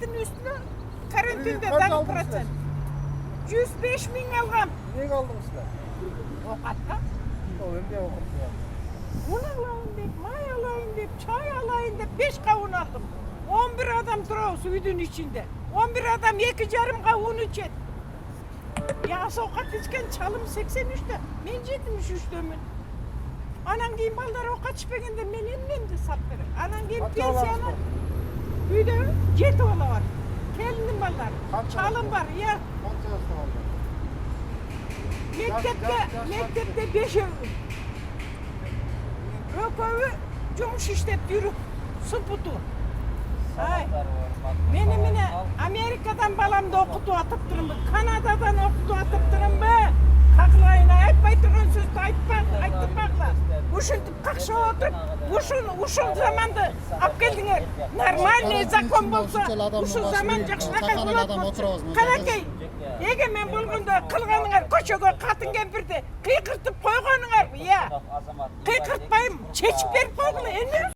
karantin üstüne karantinde Kaç dağ aldınız procent. 105 bin algam. Niye kaldınız sizler? Okatla. O önde okursun. Un alayım deyip, may alayım deyip, çay alayım deyip 5 kavun aldım. 11 adam duruyor suyun içinde. 11 adam 2,5 kavun içet. Ya sokak içken çalım 83'te. Men 73'te min. Anan giyin balları o kaçpeginde men emnem de saptırım. Anan giyin Kaç oğlan pensiyona. var? Büyüdü 7 oğlu var. Gelinim ballar. Kaç Çalım oğlan var ya. Kaç yaşta oldu? Mektepte 5 ev. Rökovu cumuş işlep yürü. Sıpıtı. Ay. Menimine Amerika'dan balamda okutu atıp durun. Kanada'dan okutu atıp durun be. Kaklayın aytpay turun sözü aytpaklar. Ушинтип какша отуруп, ушул заманды алып келдиңер. Нормальный закон болсо, ушул заман жакшынакай болот болчу. Канакей, эгемен болгондо кылганыңар көчөгө катын кемпирди кыйкыртып койгонуңар, ыя. Кыйкыртпайм, чечип берип койгула, эмне?